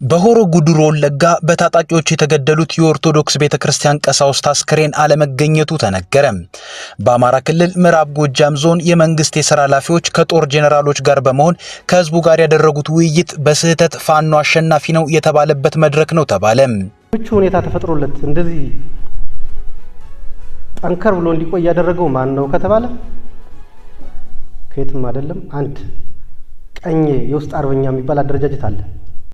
በሆሮ ጉዱሩ ወለጋ በታጣቂዎች የተገደሉት የኦርቶዶክስ ቤተክርስቲያን ቀሳውስት አስከሬን አለመገኘቱ ተነገረ። በአማራ ክልል ምዕራብ ጎጃም ዞን የመንግስት የሥራ ኃላፊዎች ከጦር ጄኔራሎች ጋር በመሆን ከህዝቡ ጋር ያደረጉት ውይይት በስህተት ፋኖ አሸናፊ ነው የተባለበት መድረክ ነው ተባለ። ምቹ ሁኔታ ተፈጥሮለት እንደዚህ ጠንከር ብሎ እንዲቆይ ያደረገው ማን ነው ከተባለ ከየትም አይደለም። አንድ ቀኝ የውስጥ አርበኛ የሚባል አደረጃጀት አለ።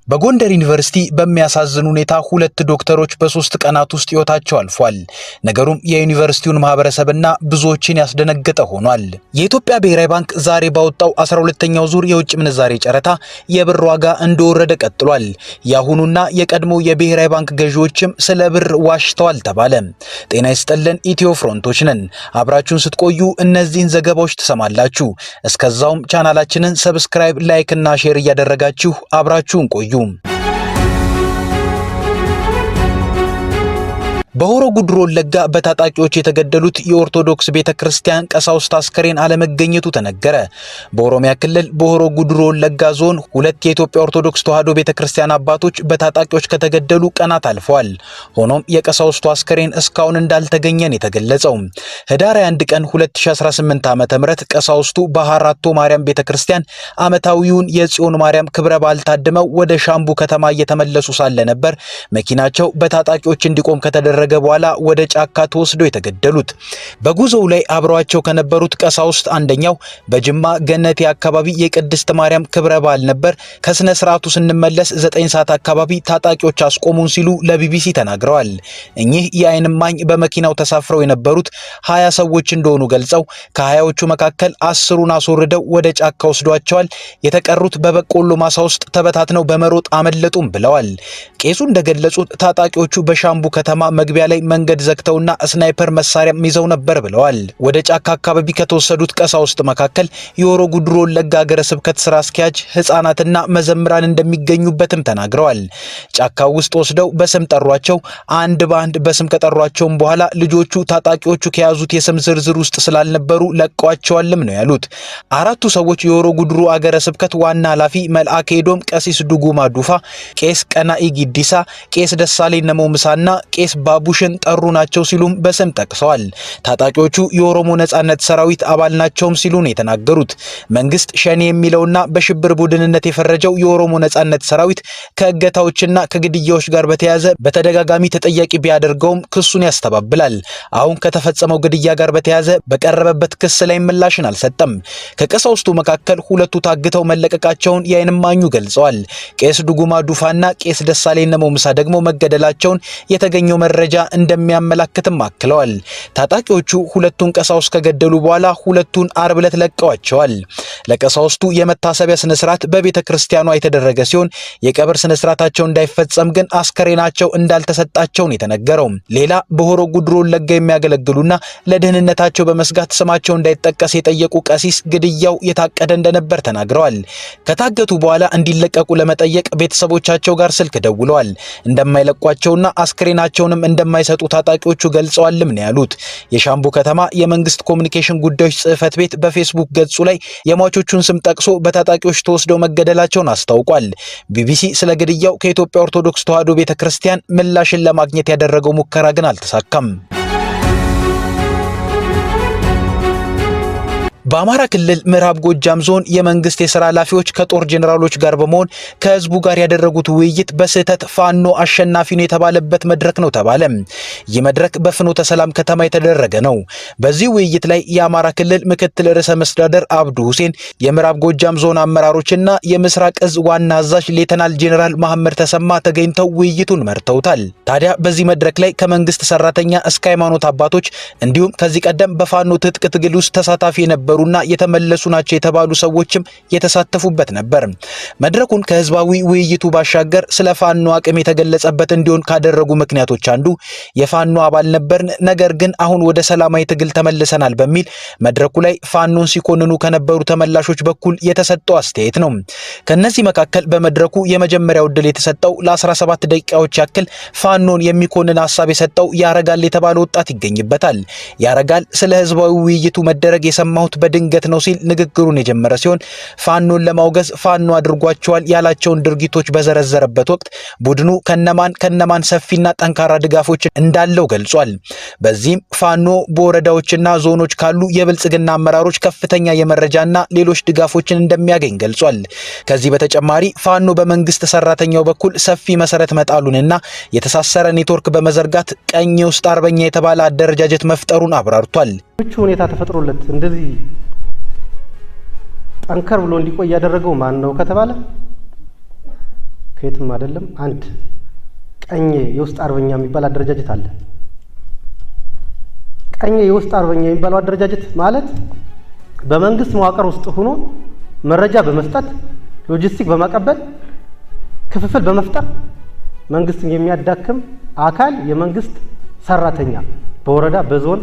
በጎንደር ዩኒቨርሲቲ በሚያሳዝን ሁኔታ 2 ዶክተሮች በ3 ቀናት ውስጥ ህይወታቸው አልፏል። ነገሩም የዩኒቨርሲቲውን ማህበረሰብና ብዙዎችን ያስደነገጠ ሆኗል። የኢትዮጵያ ብሔራዊ ባንክ ዛሬ ባወጣው 12ኛው ዙር የውጭ ምንዛሬ ጨረታ የብር ዋጋ እንደወረደ ቀጥሏል። ያሁኑና የቀድሞ የብሔራዊ ባንክ ገዢዎችም ስለ ብር ዋሽተዋል ተባለ። ጤና ይስጥልን፣ ኢትዮ ፍሮንቶች ነን። አብራችሁን ስትቆዩ እነዚህን ዘገባዎች ትሰማላችሁ። እስከዛውም ቻናላችንን ሰብስክራይብ፣ ላይክ እና ሼር እያደረጋችሁ አብራችሁን ቆዩ። በሆሮ ጉዱሩ ወለጋ በታጣቂዎች የተገደሉት የኦርቶዶክስ ቤተክርስቲያን ቀሳውስት አስከሬን አለመገኘቱ ተነገረ። በኦሮሚያ ክልል በሆሮ ጉዱሩ ወለጋ ዞን 2 የኢትዮጵያ ኦርቶዶክስ ተዋሕዶ ቤተክርስቲያን አባቶች በታጣቂዎች ከተገደሉ ቀናት አልፈዋል። ሆኖም የቀሳውስቱ አስከሬን እስካሁን እንዳልተገኘን የተገለጸው ህዳር 1 ቀን 2018 ዓ.ም ቀሳውስቱ በሐራቶ ማርያም ቤተክርስቲያን ዓመታዊውን የጽዮን ማርያም ክብረ በዓል ታድመው ወደ ሻምቡ ከተማ እየተመለሱ ሳለ ነበር መኪናቸው በታጣቂዎች እንዲቆም ከተደረገ በኋላ ወደ ጫካ ተወስዶ የተገደሉት። በጉዞው ላይ አብረዋቸው ከነበሩት ቀሳውስት አንደኛው በጅማ ገነቴ አካባቢ የቅድስት ማርያም ክብረ በዓል ነበር፣ ከስነ ስርዓቱ ስንመለስ 9 ሰዓት አካባቢ ታጣቂዎች አስቆሙን ሲሉ ለቢቢሲ ተናግረዋል። እኚህ የዓይን እማኝ በመኪናው ተሳፍረው የነበሩት 20 ሰዎች እንደሆኑ ገልጸው ከ20ዎቹ መካከል 10ሩን አስወርደው ወደ ጫካ ወስዷቸዋል። የተቀሩት በበቆሎ ማሳ ውስጥ ተበታትነው በመሮጥ አመለጡም ብለዋል። ቄሱ እንደገለጹት ታጣቂዎቹ በሻምቡ ከተማ መግቢያ ላይ መንገድ ዘግተውና ስናይፐር መሳሪያ ይዘው ነበር ብለዋል። ወደ ጫካ አካባቢ ከተወሰዱት ቀሳውስት መካከል የሆሮ ጉዱሩ ወለጋ ሀገረ ስብከት ስራ አስኪያጅ፣ ህፃናትና መዘምራን እንደሚገኙበትም ተናግረዋል። ጫካው ውስጥ ወስደው በስም ጠሯቸው። አንድ በአንድ በስም ከጠሯቸውም በኋላ ልጆቹ ታጣቂዎቹ ከያዙት የስም ዝርዝር ውስጥ ስላልነበሩ ለቀዋቸዋልም ነው ያሉት። 4ቱ ሰዎች የሆሮ ጉዱሩ ሀገረ ስብከት ዋና ኃላፊ መልአከ ኤዶም ቀሲስ ዱጉማ ዱፋ፣ ቄስ ቀናኢ ጊዲሳ፣ ቄስ ደሳለኝ ነሞምሳና ቄስ ባቡሽን ጠሩ ናቸው ሲሉም በስም ጠቅሰዋል። ታጣቂዎቹ የኦሮሞ ነጻነት ሰራዊት አባል ናቸውም ሲሉ ነው የተናገሩት። መንግስት ሸኔ የሚለውና በሽብር ቡድንነት የፈረጀው የኦሮሞ ነጻነት ሰራዊት ከእገታዎችና ከግድያዎች ጋር በተያያዘ በተደጋጋሚ ተጠያቂ ቢያደርገውም ክሱን ያስተባብላል። አሁን ከተፈጸመው ግድያ ጋር በተያያዘ በቀረበበት ክስ ላይ ምላሽን አልሰጠም። ከቀሳውስቱ መካከል 2ቱ ታግተው መለቀቃቸውን የዓይን እማኙ ገልጸዋል። ቄስ ዱጉማ ዱፋና ቄስ ደሳለኝ ነሞምሳ ደግሞ መገደላቸውን የተገኘው መረጃ እንደሚያመላክትም አክለዋል። ታጣቂዎቹ 2ቱን ቀሳውስት ከገደሉ በኋላ 2ቱን አርብ ዕለት ለቀዋቸዋል። ለቀሳውስቱ የመታሰቢያ ስነ ስርዓት በቤተክርስቲያኗ የተደረገ ሲሆን የቀብር ስነ ስርዓታቸው እንዳይፈጸም ግን አስከሬናቸው እንዳልተሰጣቸው ነው የተነገረው። ሌላ በሆሮ ጉዱሩ ወለጋ የሚያገለግሉና ለደህንነታቸው በመስጋት ስማቸው እንዳይጠቀስ የጠየቁ ቀሲስ ግድያው የታቀደ እንደነበር ተናግረዋል። ከታገቱ በኋላ እንዲለቀቁ ለመጠየቅ ቤተሰቦቻቸው ጋር ስልክ ደውለዋል። እንደማይለቋቸውና አስከሬናቸውንም እንደማይሰጡ ታጣቂዎቹ ገልጸዋልም ነው ያሉት። የሻምቡ ከተማ የመንግስት ኮሙኒኬሽን ጉዳዮች ጽህፈት ቤት በፌስቡክ ገጹ ላይ የሟቾቹን ስም ጠቅሶ በታጣቂዎች ተወስደው መገደላቸውን አስታውቋል። ቢቢሲ ስለ ግድያው ከኢትዮጵያ ኦርቶዶክስ ተዋሕዶ ቤተክርስቲያን ምላሽን ለማግኘት ያደረገው ሙከራ ግን አልተሳካም። በአማራ ክልል ምዕራብ ጎጃም ዞን የመንግስት የሥራ ኃላፊዎች ከጦር ጄኔራሎች ጋር በመሆን ከህዝቡ ጋር ያደረጉት ውይይት በስህተት ፋኖ አሸናፊ ነው የተባለበት መድረክ ነው ተባለ። ይህ መድረክ በፍኖተ ሰላም ከተማ የተደረገ ነው። በዚህ ውይይት ላይ የአማራ ክልል ምክትል ርዕሰ መስተዳድር አብዱ ሁሴን፣ የምዕራብ ጎጃም ዞን አመራሮችና የምስራቅ እዝ ዋና አዛዥ ሌተናል ጄኔራል መሐመድ ተሰማ ተገኝተው ውይይቱን መርተውታል። ታዲያ በዚህ መድረክ ላይ ከመንግስት ሰራተኛ እስከ ሃይማኖት አባቶች እንዲሁም ከዚህ ቀደም በፋኖ ትጥቅ ትግል ውስጥ ተሳታፊ የነበሩና የተመለሱ ናቸው የተባሉ ሰዎችም የተሳተፉበት ነበር። መድረኩን ከህዝባዊ ውይይቱ ባሻገር ስለ ፋኖ አቅም የተገለጸበት እንዲሆን ካደረጉ ምክንያቶች አንዱ የፋኖ አባል ነበርን፣ ነገር ግን አሁን ወደ ሰላማዊ ትግል ተመልሰናል በሚል መድረኩ ላይ ፋኖን ሲኮንኑ ከነበሩ ተመላሾች በኩል የተሰጠው አስተያየት ነው። ከነዚህ መካከል በመድረኩ የመጀመሪያው ዕድል የተሰጠው ለ17 ደቂቃዎች ያክል ፋኖን የሚኮንን ሐሳብ የሰጠው ያረጋል የተባለ ወጣት ይገኝበታል። ያረጋል ስለ ህዝባዊ ውይይቱ መደረግ የሰማሁት በድንገት ነው ሲል ንግግሩን የጀመረ ሲሆን ፋኖን ለማውገዝ ፋኖ አድርጓቸዋል ያላቸውን ድርጊቶች በዘረዘረበት ወቅት ቡድኑ ከነማን ሰፊና ጠንካራ ድጋፎች እንዳለው ገልጿል። በዚህም ፋኖ በወረዳዎችና ዞኖች ካሉ የብልጽግና አመራሮች ከፍተኛ የመረጃና ሌሎች ድጋፎችን እንደሚያገኝ ገልጿል። ከዚህ በተጨማሪ ፋኖ በመንግስት ሰራተኛው በኩል ሰፊ መሰረት መጣሉንና የተሳሰረ ኔትወርክ በመዘርጋት ቀኝ ውስጥ አርበኛ የተባለ አደረጃጀት መፍጠሩን አብራርቷል። ምቹ ሁኔታ ተፈጥሮለት እንደዚህ ጠንከር ብሎ እንዲቆይ ያደረገው ማን ነው ከተባለ ከየትም አይደለም። አንድ ቀኝ የውስጥ አርበኛ የሚባል አደረጃጀት አለ። ቀኝ የውስጥ አርበኛ የሚባለው አደረጃጀት ማለት በመንግስት መዋቅር ውስጥ ሆኖ መረጃ በመስጠት ሎጂስቲክ በማቀበል ክፍፍል በመፍጠር መንግስትን የሚያዳክም አካል የመንግስት ሰራተኛ በወረዳ በዞን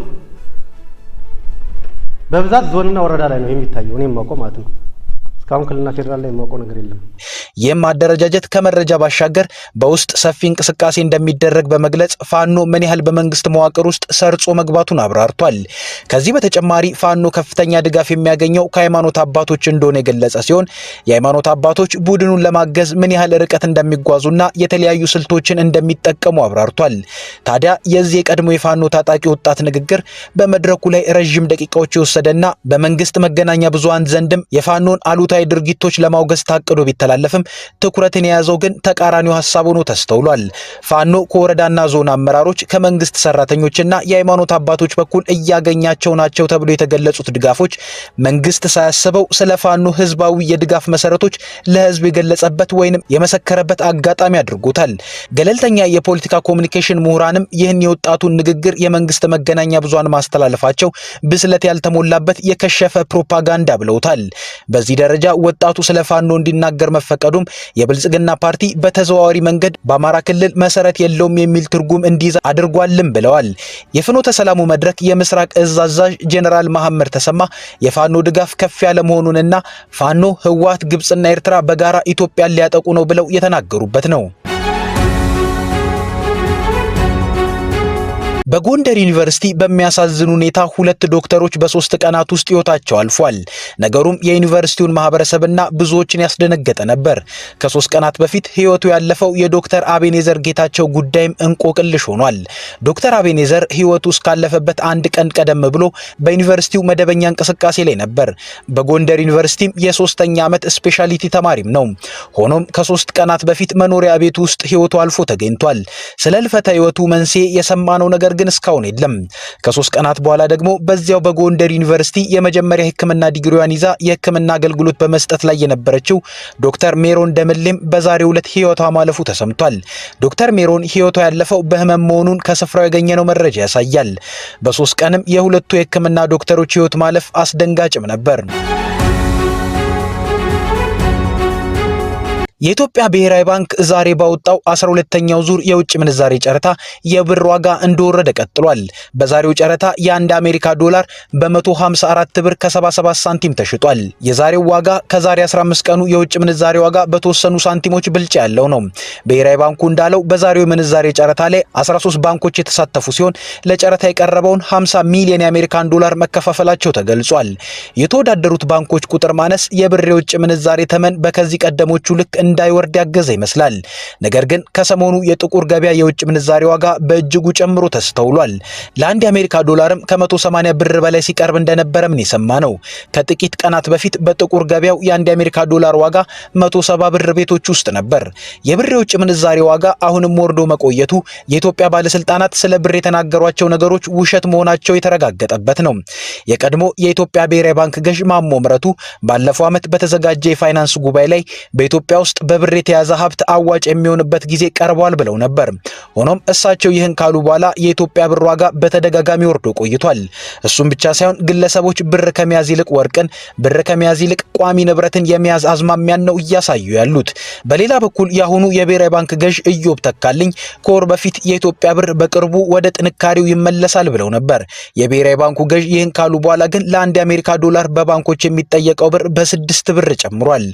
በብዛት ዞንና ወረዳ ላይ ነው የሚታየው። እኔም ማውቀው ማለት ነው። እስካሁን ክልልና ፌደራል ላይ የማውቀው ነገር የለም። ይህም አደረጃጀት ከመረጃ ባሻገር በውስጥ ሰፊ እንቅስቃሴ እንደሚደረግ በመግለጽ ፋኖ ምን ያህል በመንግስት መዋቅር ውስጥ ሰርጾ መግባቱን አብራርቷል። ከዚህ በተጨማሪ ፋኖ ከፍተኛ ድጋፍ የሚያገኘው ከሃይማኖት አባቶች እንደሆነ የገለጸ ሲሆን የሃይማኖት አባቶች ቡድኑን ለማገዝ ምን ያህል ርቀት እንደሚጓዙና የተለያዩ ስልቶችን እንደሚጠቀሙ አብራርቷል። ታዲያ የዚህ የቀድሞ የፋኖ ታጣቂ ወጣት ንግግር በመድረኩ ላይ ረዥም ደቂቃዎች የወሰደና በመንግስት መገናኛ ብዙሃን ዘንድም የፋኖን አሉታዊ ድርጊቶች ለማውገዝ ታቅዶ ቢተላለፍም ትኩረትን የያዘው ግን ተቃራኒው ሐሳብ ሆኖ ተስተውሏል። ፋኖ ከወረዳና ዞን አመራሮች ከመንግስት ሰራተኞችና የሃይማኖት አባቶች በኩል እያገኛቸው ናቸው ተብሎ የተገለጹት ድጋፎች መንግስት ሳያስበው ስለ ፋኖ ህዝባዊ የድጋፍ መሰረቶች ለህዝብ የገለጸበት ወይንም የመሰከረበት አጋጣሚ አድርጎታል። ገለልተኛ የፖለቲካ ኮሙኒኬሽን ምሁራንም ይህን የወጣቱን ንግግር የመንግስት መገናኛ ብዙሃን ማስተላለፋቸው ብስለት ያልተሞላበት የከሸፈ ፕሮፓጋንዳ ብለውታል። በዚህ ደረጃ ወጣቱ ስለ ፋኖ እንዲናገር መፈቀዱም የብልጽግና ፓርቲ በተዘዋዋሪ መንገድ በአማራ ክልል መሰረት የለውም የሚል ትርጉም እንዲይዝ አድርጓልም ብለዋል። የፍኖተ ሰላሙ መድረክ የምስራቅ እዝ አዛዥ ጄኔራል መሐመድ ተሰማ የፋኖ ድጋፍ ከፍ ያለ መሆኑንና ፋኖ ህወሓት፣ ግብጽና ኤርትራ በጋራ ኢትዮጵያን ሊያጠቁ ነው ብለው የተናገሩበት ነው። በጎንደር ዩኒቨርሲቲ በሚያሳዝን ሁኔታ 2 ዶክተሮች በ3 ቀናት ውስጥ ህይወታቸው አልፏል። ነገሩም የዩኒቨርሲቲውን ማህበረሰብና ብዙዎችን ያስደነገጠ ነበር። ከ3 ቀናት በፊት ህይወቱ ያለፈው የዶክተር አቤኔዘር ጌታቸው ጉዳይም እንቆቅልሽ ሆኗል። ዶክተር አቤኔዘር ህይወቱ እስካለፈበት አንድ ቀን ቀደም ብሎ በዩኒቨርሲቲው መደበኛ እንቅስቃሴ ላይ ነበር። በጎንደር ዩኒቨርሲቲም የ3ኛ ዓመት ስፔሻሊቲ ተማሪም ነው። ሆኖም ከ3 ቀናት በፊት መኖሪያ ቤቱ ውስጥ ህይወቱ አልፎ ተገኝቷል። ስለ ህልፈተ ህይወቱ መንስኤ የሰማነው ነገር ግን እስካሁን የለም። ከ3 ቀናት በኋላ ደግሞ በዚያው በጎንደር ዩኒቨርሲቲ የመጀመሪያ ህክምና ዲግሪዋን ይዛ የህክምና አገልግሎት በመስጠት ላይ የነበረችው ዶክተር ሜሮን ደምሌም በዛሬው ዕለት ህይወቷ ማለፉ ተሰምቷል። ዶክተር ሜሮን ህይወቷ ያለፈው በህመም መሆኑን ከስፍራው ያገኘነው መረጃ ያሳያል። በ3 ቀንም የሁለቱ የህክምና ዶክተሮች ህይወት ማለፍ አስደንጋጭም ነበር። የኢትዮጵያ ብሔራዊ ባንክ ዛሬ ባወጣው 12ኛው ዙር የውጭ ምንዛሬ ጨረታ የብር ዋጋ እንደወረደ ቀጥሏል። በዛሬው ጨረታ የ1 አሜሪካ ዶላር በ154 ብር ከ77 ሳንቲም ተሽጧል። የዛሬው ዋጋ ከዛሬ 15 ቀኑ የውጭ ምንዛሬ ዋጋ በተወሰኑ ሳንቲሞች ብልጫ ያለው ነው። ብሔራዊ ባንኩ እንዳለው በዛሬው የምንዛሬ ጨረታ ላይ 13 ባንኮች የተሳተፉ ሲሆን ለጨረታ የቀረበውን 50 ሚሊዮን የአሜሪካን ዶላር መከፋፈላቸው ተገልጿል። የተወዳደሩት ባንኮች ቁጥር ማነስ የብር የውጭ ምንዛሬ ተመን በከዚህ ቀደሞቹ ልክ እንዳይወርድ ያገዘ ይመስላል። ነገር ግን ከሰሞኑ የጥቁር ገበያ የውጭ ምንዛሬ ዋጋ በእጅጉ ጨምሮ ተስተውሏል። ለአንድ የአሜሪካ ዶላርም ከ180 ብር በላይ ሲቀርብ እንደነበረ ምን የሰማነው። ከጥቂት ቀናት በፊት በጥቁር ገበያው የአንድ የአሜሪካ ዶላር ዋጋ 170 ብር ቤቶች ውስጥ ነበር። የብር የውጭ ምንዛሬ ዋጋ አሁንም ወርዶ መቆየቱ የኢትዮጵያ ባለስልጣናት ስለ ብር የተናገሯቸው ነገሮች ውሸት መሆናቸው የተረጋገጠበት ነው። የቀድሞ የኢትዮጵያ ብሔራዊ ባንክ ገዥ ማሞ ምህረቱ ባለፈው ዓመት በተዘጋጀ የፋይናንስ ጉባኤ ላይ በኢትዮጵያ ውስጥ በብር የተያዘ ሀብት አዋጭ የሚሆንበት ጊዜ ቀርቧል ብለው ነበር። ሆኖም እሳቸው ይህን ካሉ በኋላ የኢትዮጵያ ብር ዋጋ በተደጋጋሚ ወርዶ ቆይቷል። እሱም ብቻ ሳይሆን ግለሰቦች ብር ከመያዝ ይልቅ ወርቅን፣ ብር ከመያዝ ይልቅ ቋሚ ንብረትን የመያዝ አዝማሚያን ነው እያሳዩ ያሉት። በሌላ በኩል የአሁኑ የብሔራዊ ባንክ ገዥ ኢዮብ ተካልኝ ከወር በፊት የኢትዮጵያ ብር በቅርቡ ወደ ጥንካሬው ይመለሳል ብለው ነበር። የብሔራዊ ባንኩ ገዥ ይህን ካሉ በኋላ ግን ለአንድ የአሜሪካ ዶላር በባንኮች የሚጠየቀው ብር በ6 ብር ጨምሯል።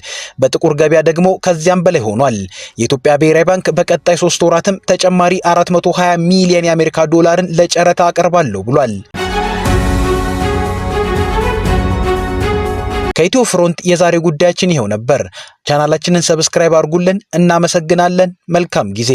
በጥቁር ገበያ ደግሞ ከዚያም በላይ ሆኗል። የኢትዮጵያ ብሔራዊ ባንክ በቀጣይ 3 ወራትም ተጨማሪ 420 ሚሊዮን የአሜሪካ ዶላርን ለጨረታ አቀርባለሁ ብሏል። ከኢትዮ ፍሮንት የዛሬ ጉዳያችን ይሄው ነበር። ቻናላችንን ሰብስክራይብ አድርጉልን። እናመሰግናለን። መልካም ጊዜ